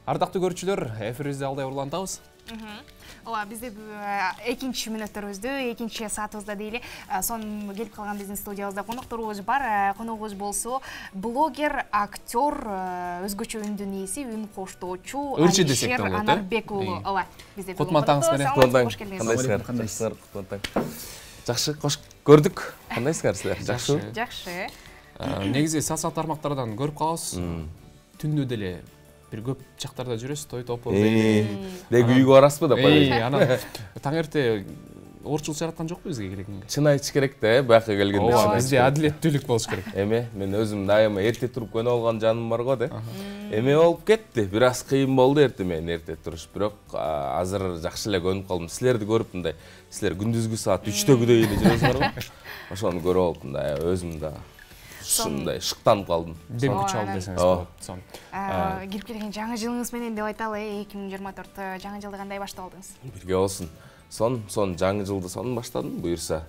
Ардактуу көрүүчүлөр, эфирибизде алдай урлантабыз. Ооба, бизде экинчи мүнөттөрүбүздө, экинчи саатыбызда дейли, сонун келип калган биздин студиябызда конокторубуз бар. Коногубуз болсо блогер, актер, өзгөчө үндүн ээси, үн коштоочу Алишер Анарбек уулу. Ооба, бизде Кутмантаңыз менен. Кутмантаң. Кандайсыңар? Кутмантаң. Жакшы, кош көрдүк. Кандайсыңар силер? Жакшы. Жакшы. Негизи социал тармактардан көрүп калабыз. Түндө деле бир көп жактарда жүрөсүз, той топу. Деги үйгө барасызбы деп коебуз. Анан таң эрте оорчулук жараткан жокпу бизге келгенге? Чын айтыш керек да, бияка келгенде. Ооба, бизде адилеттүүлүк болуш керек. Эме, мен өзүм дайыма эрте туруп көнө болгон жаным бар го да. Эме болуп кетти. Бир аз кыйын болду эрте мен эрте туруш, бирок азыр жакшы эле көнүп калдым. Силерди көрүп мындай, силер күндүзгү саат 3-төгүдөй эле жүрөсүңөр го. Ошону көрүп алып мындай өзүм да ушундай шыктанып калдым. Бем күч алды десеңиз болот. Сон. Кирип келген жаңы жылыңыз менен деп айталы, 2024 жаңы жылды кандай баштап алдыңыз? Бирге болсун. Сон жаңы жылды сонун баштадым буюрса.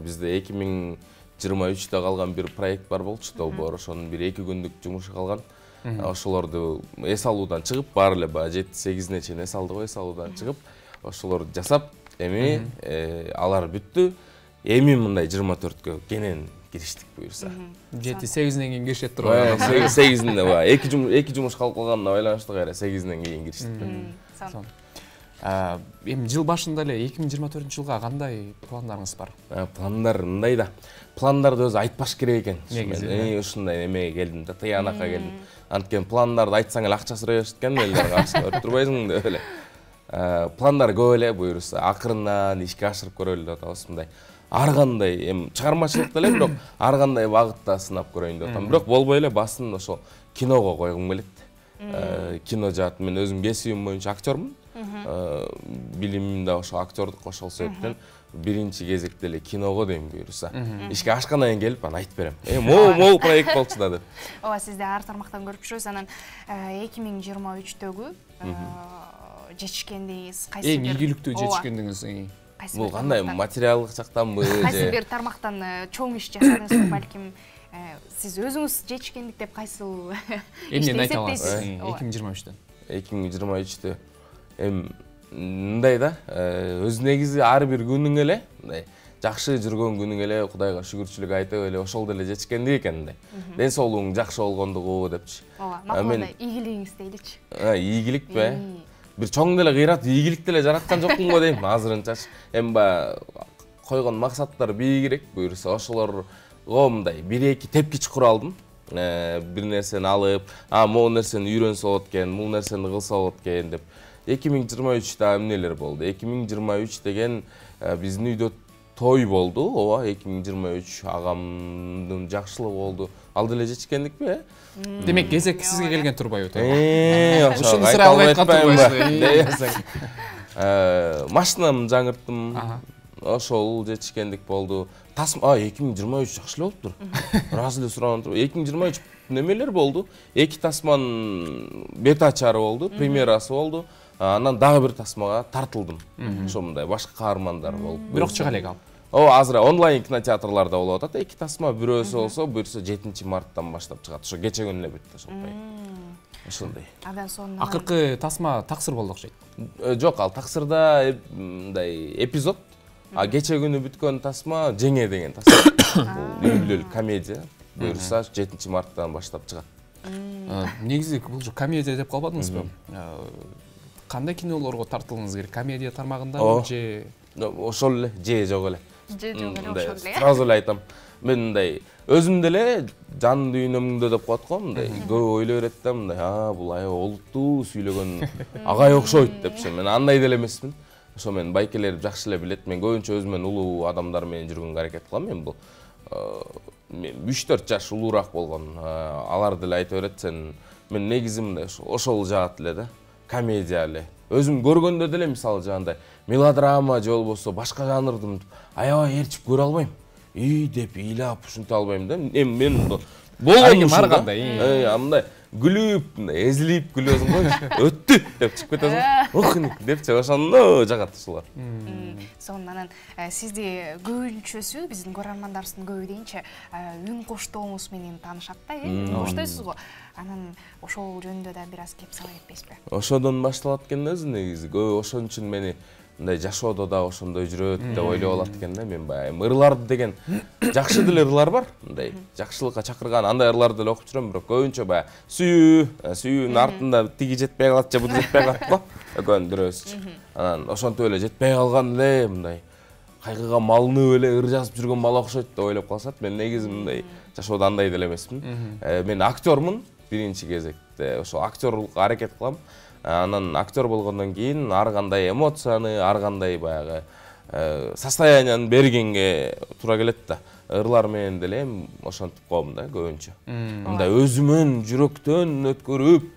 Бизде 2023-тө калган бир проект бар болчу, долбоор ошонун бир 2 күндүк жумушу калган. Ошолорду эс алуудан чыгып, баары эле 7-8-ине чейин эс алдык, эс алуудан чыгып, ошолорду жасап, эми алар бүттү. Эми мындай 24-кө кенен кириштик буюрса. 7-8-ден кийин киришет турган. 8-inde ба. Эки жумуш калып калганына байланыштуу кайра 8-ден кийин кириштик. Сон. Эми жыл башында эле 2024-жылга кандай пландарыңыз бар? Пландар мындай да. Пландарды өзү айтпаш керек экен. Мен ушундай эмеге келдим да, тыянакка келдим. Анткени пландарды айтсаң эле акчасы беришет экен, элдер каршы көрүп турбайсың деп эле. Пландар көп эле буюрса, акырындан ишке ашырып көрөлү деп атабыз мындай. Ар кандай эми чыгармачылыкта эле, бирок ар кандай багытта сынап көрөйүн деп атам. Бирок болбой эле басын ошо киного койгум келет. Кино жаат, мен өзүм кесибим боюнча актёрмун. Билимим да ошо актёрдук, ошол себептен биринчи кезекте эле киного дейм буюрса. Ишке ашкандан кийин келип аны айтып берем. Могул проект болчу да деп. Ооба, сизде ар тармактан көрүп жүрөбүз. Анан 2023-төгү жетишкендигиз кайсы бир? Эң ийгиликтүү жетишкендигиз бул кандай материалдык жактанбы? Кайсы бир тармактан чоң иш жасадыңыз, балким сиз өзүңүз жетишкендик деп кайсыл эмнени айта аласыз 2023-тө? 2023-тө эми мындай да, өз негизи ар бир күнүң эле мындай жакшы жүргөн күнүң эле Кудайга шүгүрчүлүк айтып эле ошол деле жетишкендик экен мындай. Ден соолугуң жакшы болгондугу депчи. Ооба, макулда ийгилигиңиз дейличи. Ийгиликпи? Бир чоң деле кыйрат, ийгилик деле жараткан жокмун го дейм азырынчачы. Эми баягы койгон максаттар бийигирээк буюрса, ошолорго мындай 1-2 тепкич куралдым. Бир нерсени алып, могу нерсени үйрөнсө болот экен, бул нерсени кылса болот экен деп. 2023-та эмнелер болду? 2023 деген биздин үйдө той болду. Ооба, 2023 агамдын жакшылыгы болду. Ал деле жетишкендикпи? Демек, кезек сизге келген турбайбы той? Ошону сыра албай аткан турбайсыз. Машинамды жаңырттым. Ошол жетишкендик болду. 2023 жакшы эле болуптур. Раз эле суранып туруп, 2023 немелер болду. 2 тасманын бета ачары болду, премьерасы болду. Анан дагы бир тасмага тартылдым. Ошо мындай башка каармандар болуп. Бирок чыга элек ал. Азыр онлайн кинотеатрларда болуп атат. 2 тасма бирөөсү болсо, буюрса 7-марттан баштап чыгат. Ошо кече күнү эле бүттү ошол той. Ошондой. Абдан сонун. Акыркы тасма таксыр болду окшойт. Жок, ал таксырда мындай эпизод. Кече күнү бүткөн тасма Жеңе деген тасма. Бул үйлүүлүк комедия. Буюрса 7-марттан баштап чыгат. Негизи бул комедия деп калбадыңызбы? Кандай кинолорго тартылыңыз керек? Комедия тармагындабы же? Ошол эле, же жок эле. Ошол эле. Сразу эле айтам. Мен мындай өзүм деле жан дүйнөмдө деп коет го, мындай көп ойлой берет да, мындай бул аябай олуттуу сүйлөгөн агай окшойт депчи. Мен андай деле эмесмин. Ошо мен байкелер жакшы эле билет. Мен көбүнчө өзүмөн улуу адамдар менен жүргөнгө аракет кылам. Мен бул 3-4 жаш улуураак болгон алар деле айта берет, мен негизи мындай ошол жаат эле да. Комедия эле. Өзүм көргөндө деле мисалы жагандай мелодрама же болбосо башка жанрдын аябай ээрчип көрө албайм. Деп ыйлап ушинте албайм да. Эми мен болгон ар кандай. Мындай күлүп эзилип күлөсүң го өттү деп чыгып кетесиң охник депчи ошондо жагат ушулар. Сонун анан сизди көбүнчөсү биздин көрөрмандарыбыздын көбү дейинчи үн коштооңуз менен таанышат да, үн коштойсуз го. Анан ошол жөнүндө да бир аз кеп сала кетпейсизби? Ошодон башталат экен өзү негизи. Көбү ошон үчүн мени мындай жашоодо да ошондой жүрөт деп ойлоп алат экен да. Мен баягы ырларды деген жакшы деле ырлар бар. Мындай жакшылыкка чакырган андай ырларды деле окуп жүрөм, бирок көбүнчө баягы сүйүүнүн артында тиги жетпей калат же бул жетпей калат го. Экөөнүн бирөөсү. Анан ошонтип эле жетпей калган эле мындай кайгыга малынып эле ыр жазып жүргөн бала окшойт деп ойлоп калышат. Мен негизи мындай жашоодо андай деле эмесмин. Мен актёрмун биринчи кезекте. Ошо актёрлукка аракет кылам. Анан актер болгондон кийин ар кандай эмоцияны, ар кандай баягы состоянияны бергенге туура келет да. Ырлар менен деле эми ошентип коем да көбүнчө. Мындай өзүмөн жүрөктөн өткөрүп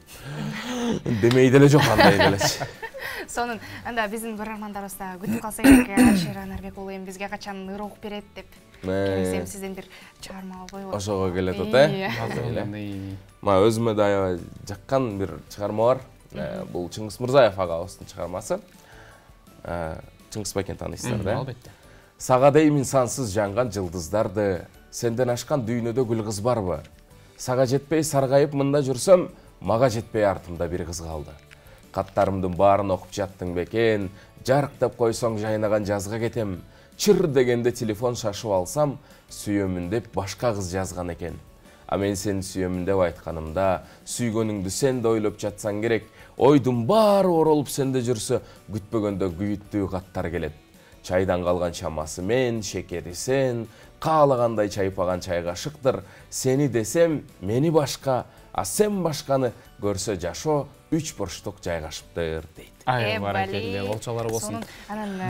демей деле жок андай делечи. Сонун, анда биздин көрөрмандарыбыз да күтүп калса керек, Алишер Анарбек уулу эми бизге качан ыр окуп берет деп. Келсем сизден бир чыгарма албайбы? Ошого келет да. Ма өзүмө да аябай жаккан бир чыгарма бар. Бул Чыңгыз Мырзаев агабыздын чыгармасы. Чыңгыз Байкен тааныйсыздар да? Албетте. Сага деймин сансыз жанган жылдыздарды, сенден ашкан дүйнөдө гүл кыз барбы? Сага жетпей саргайып мында жүрсөм, мага жетпей артымда бир кыз калды. Каттарымдын баарын окуп жаттың бекен, жарык деп койсоң жайнаган жазга кетем. Чыр дегенде телефон шашып алсам, сүйөмүн деп башка кыз жазган экен. А мен сени сүйөмүн деп айтканымда, сүйгөнүңдү сен да ойлоп жатсаң керек. Ойдун баары оролуп сенде жүрсө, күтпөгөндө күйүттүү каттар келет. Чайдан калган чамасы мен, шекери сен, каалагандай чайпаган чай кашыктыр. Сени десем, мени башка, а сен башканы көрсө жашоо 3 бурчтук жайгашыптыр дейт. Ай, баракелде, олчолор болсун.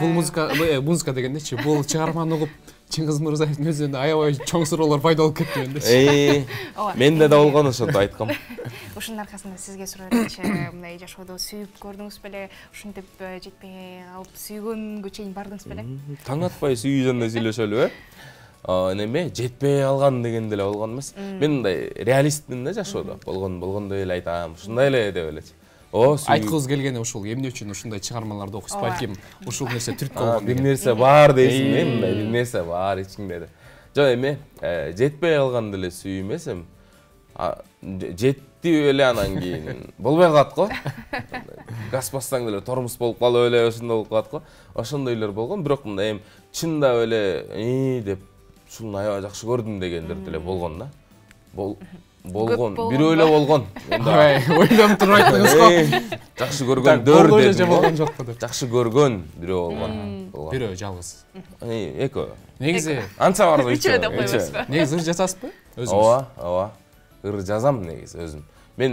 Бул музыка дегендечи, бул чыгарманы угуп Чыңгыз Мырзаевдин өзүндө аябай чоң суроолор пайда болуп кетти мендечи. Менде да болгон ошондо айткам. Ушунун аркасында сизге сурап элечи, мындай жашоодо сүйүп көрдүңүз беле, ушинтип жетпей алып сүйгөнгө чейин бардыңыз беле? Таң атпай сүйүү жөнүндө сүйлөшөлүбү? Неме жетпей алган деген деле болгон эмес. Мен мындай реалистмин да жашоодо. Болгондой эле айтам, ушундай эле деп элечи. Айткыбыз келгени ушул, эмне үчүн ушундай чыгармаларды окуйсуз? Балким ушул нерсе түрткү болгон. Бир нерсе бар дейсиң, мындай бир нерсе бар ичиңде. Жок эме, жетпей калган деле сүйүү эмес эми. Жетти эле анан кийин болбой калат го. Газ бассаң деле тормоз болуп калып эле ошондой болуп калат го. Ошондойлор болгон, бирок мындай эми чындап эле деп ушуну аябай жакшы көрдүм дегендер деле болгон да. Болгон, бирөө эле болгон. Ойлонуп туруп айттыңыз го. Жакшы көргөн дөр дедим. Болгон жокпу деп. Жакшы көргөн бирөө болгон. Бирөө жалгыз. Экөө. Негизи анча бар да. Үчөө деп койбойсузбу? Негизи ыр жазасызбы? Өзүңүз? Ооба. Ыр жазам негизи өзүм. Мен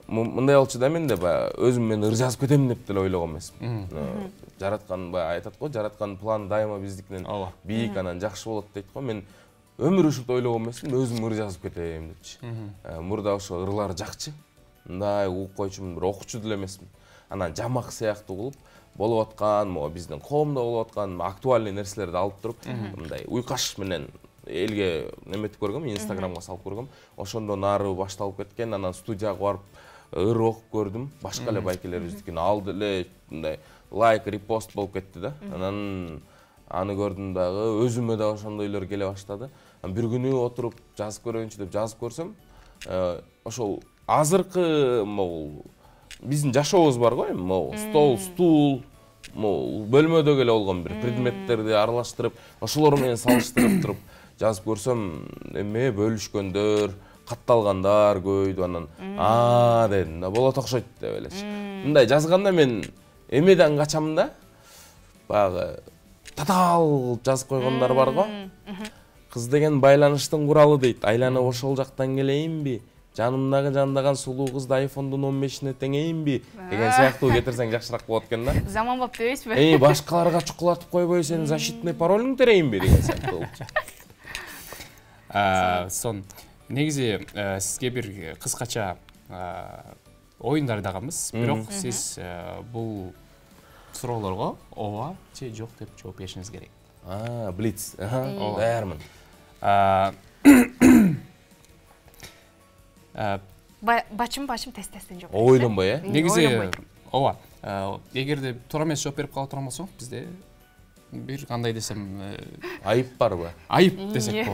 мындай болчу да, мен да баягы өзүм мен ыр жазып кетем деп деле ойлогон эмесмин. Жараткан баягы айтат го, жараткан план дайыма биздикинен бийик, анан жакшы болот дейт го. Мен өмүр ушинтип ойлогон эмесмин, өзүм ыр жазып кетем депчи. Мурда ошо ырлар жакчы. Мындай угуп койчумун, бир окуучу деле эмесмин. Анан жамак сыяктуу кылып болуп аткан, могу биздин коомдо болуп аткан актуальный нерселерди алып туруп, мындай уйкаш менен элге неметип көргөм, Инстаграмга салып көргөм. Ошондон ары башталып кеткен, анан студияга барып ыр окуп көрдүм. Башка эле байкелерибиздикин алды эле мындай лайк, репост болуп кетти да. Анан аны көрдүм дагы, өзүмө да ошондойлор келе баштады. Бир күнү отуруп жазып көрөйүнчү деп жазып көрсөм, ошол азыркы могу биздин жашообуз бар го эми, могу стол, стул, могу бөлмөдөгү эле болгон бир предметтерди аралаштырып, ошолор менен салыштырып туруп жазып көрсөм, эме бөлүшкөндөр, катталгандар көбөйдү. Анан дедим да, болот окшойт деп элечи. Мындай жазганда мен эмеден качам да, баягы татаал жазып койгондар бар го. Кыз деген байланыштын куралы дейт. Айланып ошол жактан келейинби? Жанымдагы жандаган сулуу кызды айфондун 15-ине теңейинби? Деген сыяктуу кетирсең жакшыраак болот экен да. Заман болуп дебейсизби? Башкаларга чукулатып койбой, сенин защитный паролуңду терейинби деген сыяктуу болчу. Сон негизи сизге бир кыскача оюн даярдаганбыз. Бирок сиз бул суроолорго ооба же жок деп жооп беришиңиз керек. Блиц. Даярмын. бачым тестен жок. Ойлонбой, э? Негизи ооба. Эгерде туура эмес жооп берип кала турган болсоң, бизде бир кандай десем, Айып барбы? айып десек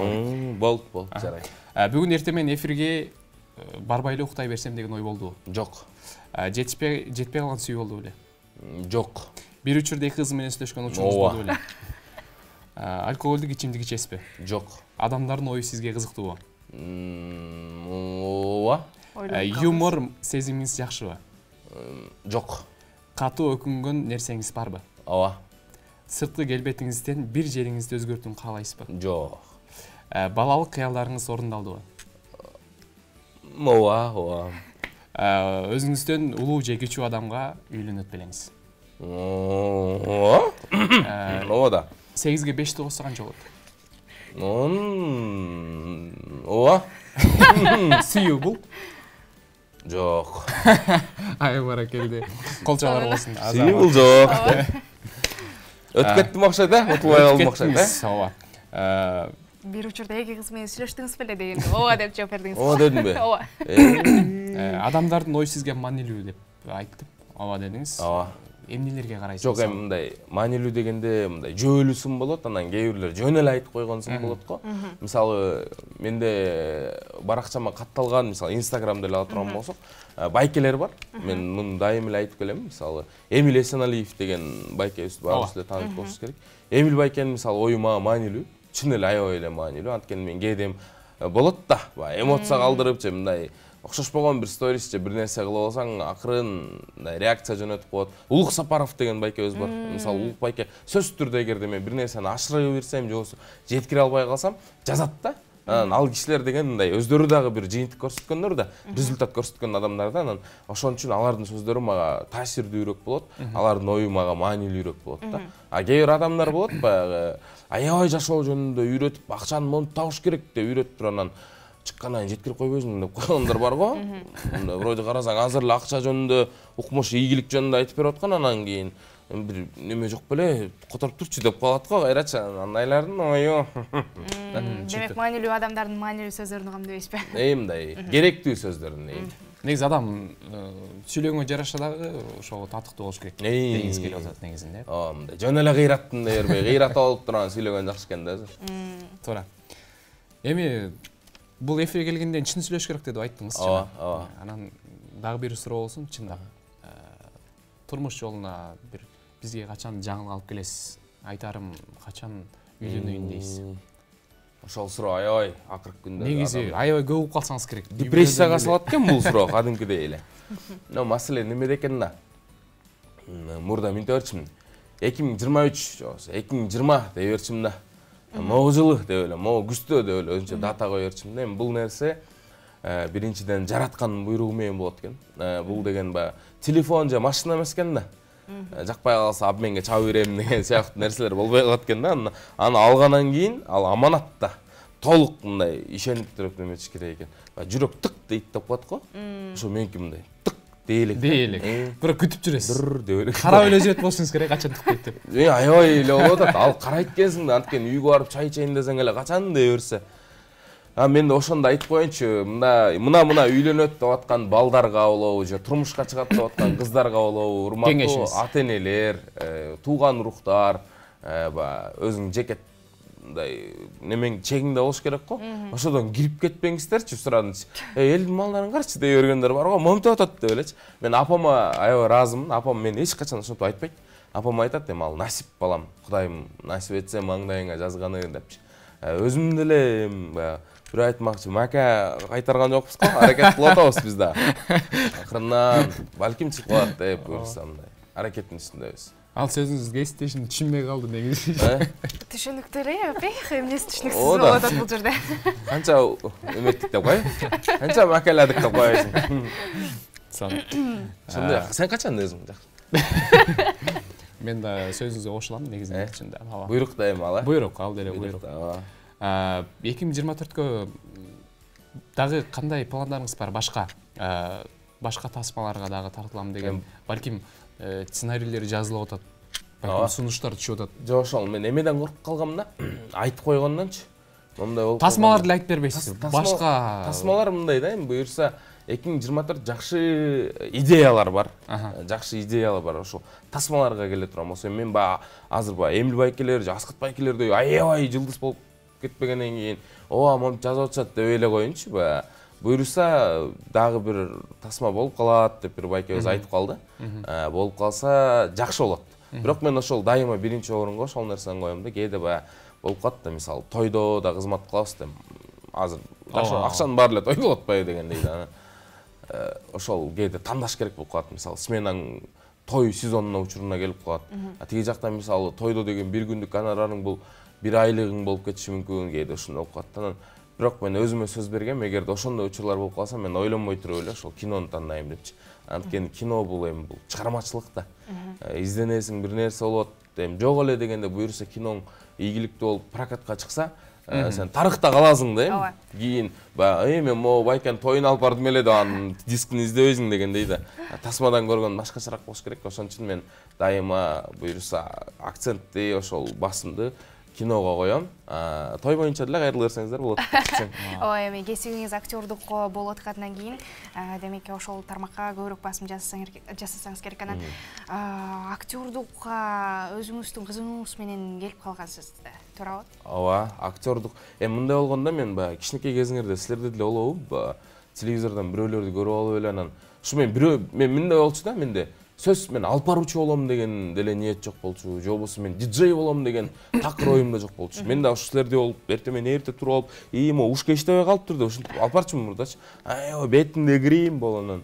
болот. Болду, жарайт. Бүгүн эртең менен эфирге барбай эле уктай берсем деген ой болду. Жок. Жетпей калган сүйүү болду беле? Жок. Бир учурда эки кыз менен сүйлөшкөн учурубуз болду беле? Алкоголдук ичимдик ичесизби? Жок. Адамдардын ою сизге кызыктуубу? Ооба. Юмор сезимиңиз жакшыбы? Жок. Катуу өкүнгөн нерсеңиз барбы? Ооба. Сырткы келбетиңизден бир жериңизди өзгөртүүнү каалайсызбы? Жок. Балалык кыялдарыңыз орундалдыбы? Ооба. Өзүңүздөн улуу же кичүү адамга үйлөнөт белеңиз? Ооба да. 8-ге 5-ти кошсо канча болот? Ооба. Сүйүү бул? Жок. Ай баракелде. Колчалар болсун. Сүйүү бул жок. Өтүп кеттим окшойт, утулбай калдым окшойт, ооба. Бир учурда эки кыз менен сүйлөштүңүз беле деген. Ооба деп жооп бердиңиз. Ооба дедимби? Ооба. Адамдардын ою сизге маанилүү деп айттым. Ооба дедиңиз. Ооба. Эмнелерге карайсыз? Жок, эми мындай маанилүү дегенде мындай жөөлүү сын болот, анан кээ бирлер жөн эле айтып койгон сын болот го. Мисалы, менде баракчама катталган, мисалы, Инстаграмда эле ала турган болсок, байкелер бар. Мен муну дайым эле айтып келем. Мисалы, Эмил Эсеналиев деген байкебиз баарыбыз эле таанып болушубуз керек. Эмил байкенин мисалы ою мага маанилүү, чын эле аябай эле маанилүү. Анткени мен кээде болот да, эмоция калдырып же мындай окшошпогон бир сторис же бир нерсе кылып алсаң, акырын реакция жөнөтүп коет. Улук Сапаров деген байкебиз бар. Мисалы, Улук байке сөзсүз түрдө эгерде мен бир нерсени ашырай берсем же болбосо жеткире албай калсам, жазат да. Ал кишилер деген мындай өздөрү дагы бир жыйынтык көрсөткөндөр да, результат көрсөткөн адамдар да, анан ошон үчүн алардын сөздөрү мага таасирдүүрөөк болот, алардын ою мага маанилүүрөөк болот да. А кээ бир адамдар болот, баягы аябай жашоо жөнүндө үйрөтүп, акчаны монтип табыш керек деп үйрөтүп туруп анан чыккандан кийин жеткирип койбойсуң деп койгондор бар го. Мында вроде карасаң азыр эле акча жөнүндө, укмуш ийгилик жөнүндө айтып берип аткан, анан кийин бир неме жок беле, которуп турчу деп калат го, кайрачы андайлардын ою. Демек, маанилүү адамдардын маанилүү сөздөрүн камдыбайсызбы? Мындай керектүү сөздөрүн. Негизи адам сүйлөгөнгө жараша дагы ошого татыктуу болуш керек дегиңиз келип атат негизинде. Мындай жөн эле кыйраттын дей бербей, кыйрат алып турган сүйлөгөн жакшы экен да. Туура. Эми бул эфирге келгенден чын сүйлөш керек деп айттыңыз. Ооба. Анан дагы бир суроо болсун, чындап. Турмуш жолуна бир бизге качан жаңылык алып келесиз? Айтарым, качан үйлөнөйүн дейсиз? Ошол суроо аябай акыркы күндө. Негизи аябай көп угуп калсаңыз керек. Депрессияга салат экен бул суроо кадимкидей эле. Но маселе немеде экен да. Мурда минте берчимин. 2023, 2020 дей берчимин да. Могу жылы деп эле, могу күздө деп эле өзүнчө дата кое берчимин. Эми бул нерсе биринчиден жараткандын буйругу менен болот экен. Бул деген баягы телефон же машина эмес экен да. Жакпай калса обменге чабып берем деген сыяктуу нерселер болбой калат экен да. Аны алгандан кийин ал аманат да. Толук мындай ишениптирип неметиш керек экен. Жүрөк тык дейт деп коет го. Ошо меники мындай тык дейлек. Бирок күтүп жүрөсүз. Деп эле. Карап эле жүрөт болушуңуз керек, качан тык дейт деп. Аябай эле болуп атат. Ал карайт экенсиң да, анткени үйгө барып чай ичейин десең эле качан дей берсе. Мен де ошондо айтып коеюнчу, мына үйлөнөт деп аткан балдарга болобу, же турмушка чыгат деп аткан кыздарга болобу, урматтуу ата-энелер, тууган уруктар, өзүң жеке мындай немең чегиңде болуш керек го. Ошодон кирип кетпеңиздерчи, сурадымчы. Элдин малдарын карчы дей бергендер бар го, момтоп атат деп элечи. Мен апама аябай ыраазымын. Апам мен эч качан ошентип айтпайт. Апам айтат, эми ал насип балам, Кудайым насип этсе маңдайыңа жазганы депчи. Өзүм деле баягы бир айтмакчы, мака кайтарган жокпуз го, аракет кылып атабыз биз да. Акырынан балким чыгып калат деп буюрса мындай аракеттин үстүндөбүз. Ал сөзүңүздү эстешим түшүнбөй калды негизи. Түшүнүктүү эле, эмнеси түшүнүксүз болуп атат бул жерде. Канча эметтик деп кой. Канча макаладык деп койсуң. Ошондой. Сен качан өзүң? Мен да сөзүңүзгө кошулам негизинде чында. Буйрук да эми ал, Буйрук, ал деле буйрук. 2024-кө дагы кандай пландарыңыз бар? Башка тасмаларга дагы тартылам деген. Балким сценарийлер жазылып атат. Балким сунуштар түшүп атат. Жок, ошол мен эмеден коркуп калгам да. Айтып койгондончу. Мондай болуп. Тасмаларды айтып бербейсиз. Башка тасмалар мындай да, эми буюрса 2024 жакшы идеялар бар. Жакшы идеялар бар. Ошо тасмаларга келе турам. Болсо мен баягы азыр баягы Эмил байкелер, Аскыт байкелердей аябай жылдыз болуп кетпегенден кийин, ооба монтип жазып атышат деп эле коеюнчу. Баягы буюрса дагы бир тасма болуп калат деп бир байкебиз айтып калды. Болуп калса жакшы болот. Бирок мен ошол дайыма биринчи орунга ошол нерсени коем да. Кээде баягы болуп калат да, мисалы тойдо да кызмат кылабыз деп. Азыр акчанын баары эле тойдо болуп атпайбы дегендей да. Ошол кээде тандаш керек болуп калат. Мисалы сменаң той сезонуна учуруна келип калат. Тиги жакта мисалы тойдо деген бир күндүк гонорарың бул бир айлыгың болуп кетиши мүмкүн, кээде ушундай болуп калат. Бирок мен өзүмө сөз бергем, эгерде ошондой учурлар болуп калса, мен ойлонбой туруп эле ошол кинону тандайм депчи. Анткени кино бул эми бул чыгармачылык да. Изденесиң, бир нерсе болот, эми жок эле дегенде буюрса киноң ийгиликтүү болуп прокатка чыкса, сен тарыхта каласың да эми. Кийин баягы мен могу байкенин тоюн алып бардым эле деп анын дискин издебейсиң дегендей да. Тасмадан көргөн башкачараак болуш керек. Ошон үчүн мен дайыма буюрса акцентти, ошол басымды киного коем. Той боюнча деле кайрылып берсеңиздер болот. Ой, эми кесибиңиз актёрдук болуп аткандан кийин, демек ошол тармакка көбүрөөк басым жасасаңыз керек. Анан актёрдукка өзүңүздүн кызыңыз менен келип калгансыз да, туурабы? Ооба, актёрдук. Эми мындай болгондо мен баягы кичинекей кезиңерде силерде деле болобу? Телевизордон бирөөлөрдү көрүп алып эле анан ушу мен мындай болчу да, менде сөз мен алып баруучу болом деген деле ниет жок болчу. Же болбосо мен диджей болом деген такыр оюмда жок болчу. Мен да ушу силерде болуп, эртең эрте туруп алып, могу ушка иштебей калыптыр деп ушинтип алып барчумун мурдачы. Бетинде кирейин болонун.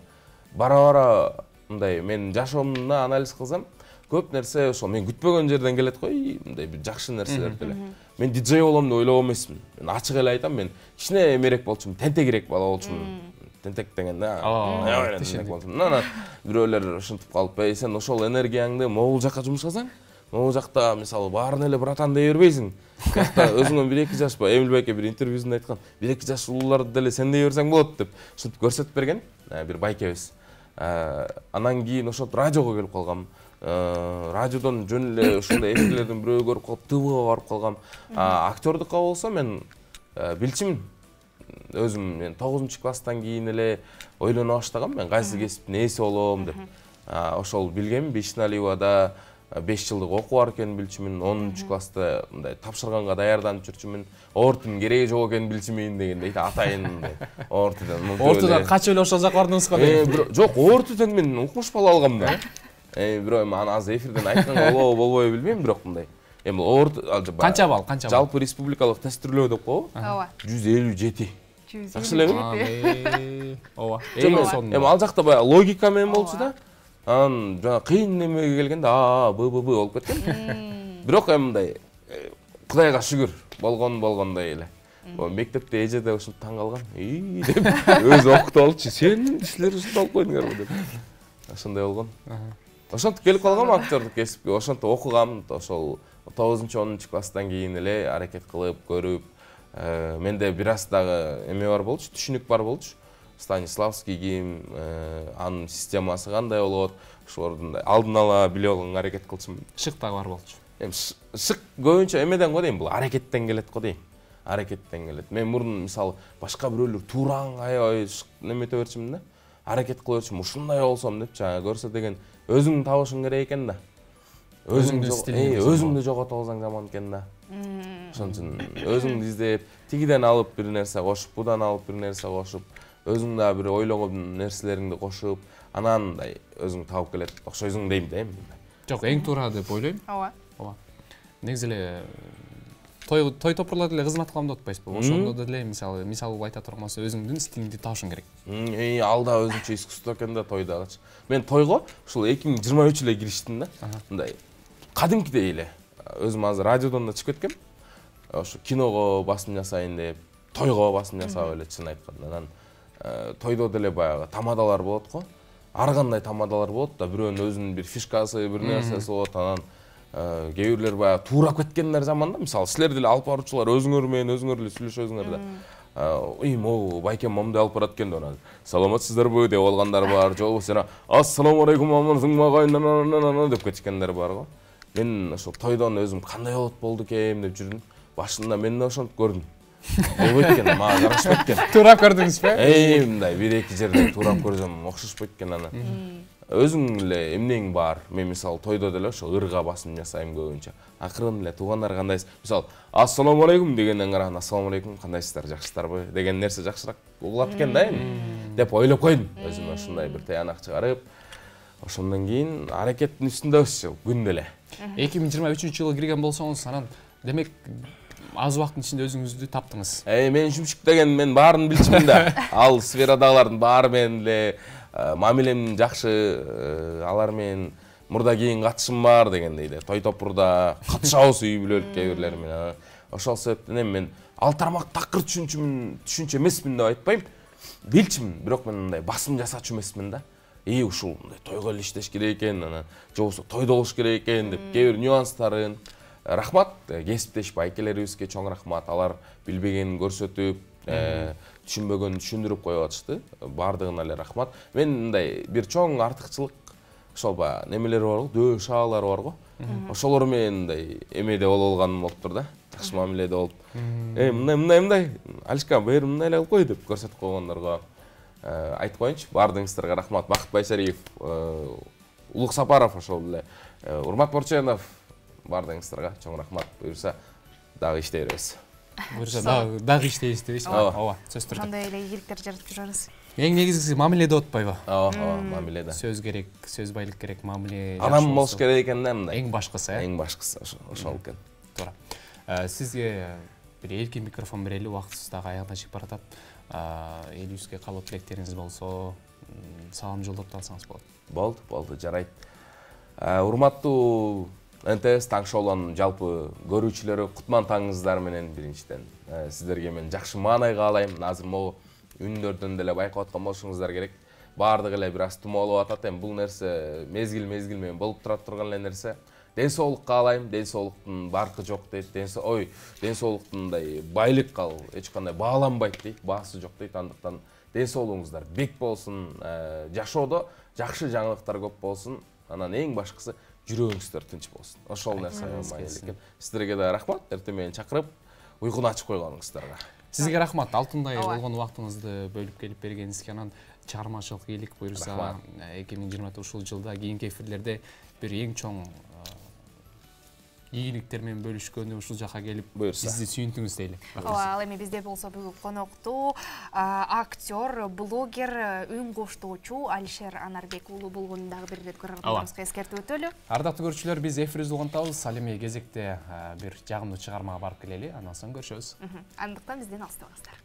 Бара-бара мындай мен жашоомдо анализ кылсам, көп нерсе ошол мен күтпөгөн жерден келет го, мындай бир жакшы нерселер деле. Мен диджей болом деп ойлогон эмесмин. Мен ачык эле айтам, мен кичине эмерек болчумун, тентегирек бала болчумун. Тентек деген да. Анан бирөөлөр ушинтип калып, сен ошол энергияңды могул жакка жумшасаң, могул жакта мисалы баарын эле братан дей бербейсиң. Жакта өзүңөн 1-2 жаш Эмил байке бир интервьюсунда айткан, 1-2 жаш улууларды деле сен дей берсең болот деп ушинтип көрсөтүп берген бир байкебиз. Анан кийин ошо радиого келип калгам. Радиодон жөн эле ушундай эфирлердин бирөө көрүп калып, ТВга барып калгам. Актёрдукка болсо мен билчимин. Өзүм мен 9-класстан кийин эле ойлоно баштагам, мен кайсы кесиптин ээси болом деп. Ошол билгем, Бишналиевада 5 жылдык окуу бар экенин билчүмүн. 10-класста мындай тапшырганга даярданып жүрчүмүн. Ортунун кереги жок экенин билчүмүн дегендей атайын мындай. Ортудан качып эле ошол жака бардыңыз го? Жок, ортудан мен укмуш бала алгам да. Бирөө аны азыр эфирден айтканга болобу билбейм, бирок мындай. Эми канча балл? Жалпы республикалык тестирлөө деп коебу? Ооба. 157. Жакшы элеби? Ооба. Эми ал жакта баягы логика менен болчу да. Анан жана кыйын немеге келгенде ББ болуп кеткен. Бирок эми мындай Кудайга шүгүр болгондой эле. Мектепте эже да ушинтип таң калган. Деп өзү окутуп алчу. Силер ушинтип алып койдуңарбы деп. Ошондой болгон. Ошентип келип калгам актёрдук кесипке. Ошентип окугам. Ошол 9-10 класстан кийин эле аракет кылып, көрүп, менде бир аз дагы эме бар болчу, түшүнүк бар болчу. Станиславский ким, анын системасы кандай болот, ошолордун алдын ала билип алганга аракет кылчумун. Шык дагы бар болчу. Эми шык көбүнчө эмеден го дейм, бул аракеттен келет го дейм. Аракеттен келет. Мен мурун мисалы башка бирөөлөр туураң аябай немете берчүмүн да. Аракет кыла берчүмүн, ушундай болсом деп жана көрсө деген өзүң табышың керек экен да. Өзүңдү жогото алсаң жаман экен да. Ошон үчүн өзүңдү издеп, тигиден алып бир нерсе кошуп, будан алып бир нерсе кошуп, өзүң да бир ойлогон нерселериңди кошуп, анан мындай өзүң таап келет. Окшойсуң дейм да эми. Жок, эң туура деп ойлойм. Ооба. Негизи эле той топурларда деле кызмат кылам деп атпайсызбы? Ошондо деле мисалы айта турган болсо өзүңдүн стилиңди табышың керек. Ал да өзүнчө искусство экен да тойдагычы. Мен тойго ушул 2023 эле кириштим да. Мындай кадимкидей эле. Өзүм азыр радиодон да чыгып кеткем. Ошо киного басым жасайын деп, тойго басым жасап эле чын айтканда. Анан тойдо деле баягы тамадалар болот го. Ар кандай тамадалар болот да, бирөөнүн өзүнүн бир фишкасы, бир нерсеси болот. Анан кээ бирлер баягы туурап кеткендер жаман да. Мисалы силер деле алып баруучулар өзүңөр менен өзүңөр эле сүйлөшөсүңөр да. Могу байкем момду алып барат экен деп анан саламатсыздарбы деп алгандар бар. Же болбосо ассаламу алейкум мамырсың деп кеткендер бар го. Мен ошол тойдон өзүм кандай болот болду экен деп жүрдүм. Башында мен да ошентип көрдүм. болбойт экен, мага жарашпайт экен. Туурап көрдүңүзбү? Мындай бир-эки жерде туурап көрсөм окшошпойт экен аны. Өзүң эле эмнең бар? Мен мисалы тойдо деле ошо ырга басым жасайм көбүнчө. Акырын эле туугандар кандайсыз? Мисалы, ассаламу алейкум дегенден караган ассаламу алейкум, кандайсыздар, жакшысыздарбы деген нерсе жакшыраак угулат экен да эми деп ойлоп койдум. Өзүм ушундай бир таянак чыгарып, ошондон кийин аракеттин үстүндөбүз күндө эле. 2023-жылы кирген болсоңуз, анан демек аз убакыттын ичинде өзүңүздү таптыңыз. Мен шүмшүк деген мен баарын билчимин да. Ал сферадагылардын баары менен эле мамилем жакшы, алар менен мурда кийин катышым бар дегендей эле. Той топурда катышабыз үй бүлөлүк кээ бирлери менен. Ошол себептен эми мен ал тармак такыр түшүнчү эмесмин деп айтпайм. Билчимин, бирок мен мындай басым жасачу эмесмин да. Ушул мындай тойго эле иштеш керек экен, анан же болбосо тойдо болуш керек экен деп кээ бир нюанстарын. Рахмат, кесиптеш байкелерибизге чоң рахмат. Алар билбегенин көрсөтүп, түшүнбөгөнүн түшүндүрүп коюп атышты. Бардыгына эле рахмат. Мен мындай бир чоң артыкчылык ошол баягы немелер барго, дөө шаалар барго. Ошолор менен мындай эмеде болгоным болуптур да. Жакшы мамиледе болуп. Мындай, Алишка, бери мындай эле кылып кой деп көрсөтүп койгондорго айтып коеюнчу. Бардыгыңыздарга рахмат. Бакыт Байсариев, Улук Сапаров, ошол эле Урмат Борченов, бардыгыңыздарга чоң рахмат. Буюрса дагы иштей беребиз. Буюрса дагы иштейбиз дейсизби? Ооба, сөз түрдө. Ошондой эле ийгиликтер жаратып жүрөбүз. Эң негизгиси мамиледе отпайбы? Ооба, мамиледе. Сөз керек, сөз байлык керек, мамиле. Адам болуш керек экен да мындай. Эң башкысы, Эң башкысы ошол экен. Туура. Сизге бир эркин микрофон берели, убактыбыз дагы аягына чыгып баратат. Элибизге каалоо тилектериңиз болсо, салам жолдоп алсаңыз болот. Болду, жарайт. Урматтуу НТС таң шоунун жалпы көрүүчүлөрү, кутман таңыңыздар менен биринчиден сиздерге мен жакшы маанай каалайм. Азыр могу үндөрдөн деле байкап аткан болушуңуздар керек. Баардыгы эле бир аз тумоолуп атат. Эми бул нерсе мезгил менен болуп турган эле нерсе. Ден соолук каалайм. Ден соолуктун баркы жок дейт. Ден соолуктун мындай байлык ал эч кандай бааланбайт дейт. Баасы жок дейт. Андыктан ден соолугуңуздар бек болсун. Жашоодо жакшы жаңылыктар көп болсун. Анан эң башкысы жүрөгүңүздөр тынч болсун. Ошол нерсе маанилүү экен. Сиздерге да рахмат. Эртең менен чакырып, уйкуну ачып койгонуңуздарга. Сизге рахмат. Алтындай болгон убактыңызды бөлүп келип бергениңизге, анан чыгармачылык ийгилик буюрса 2024 жылда кийинки эфирлерде бир эң чоң ийгиликтер менен бөлүшкөнү, ушул жака келип бизди сүйүнтүңүз дейли. Ал эми бизде болсо бүгүн коноктуу актер, блогер, үн коштоочу Алишер Анарбек уулу болгонун дагы бир ирет көрөрманыбызга эскертип өтөлү. Ардактуу көрүүчүлөр, биз эфирибизди улантабыз. Ал эми кезекте бир жагымдуу чыгармага барып келели, андан соң көрүшөбүз. Андыктан бизден алыстабаңыздар.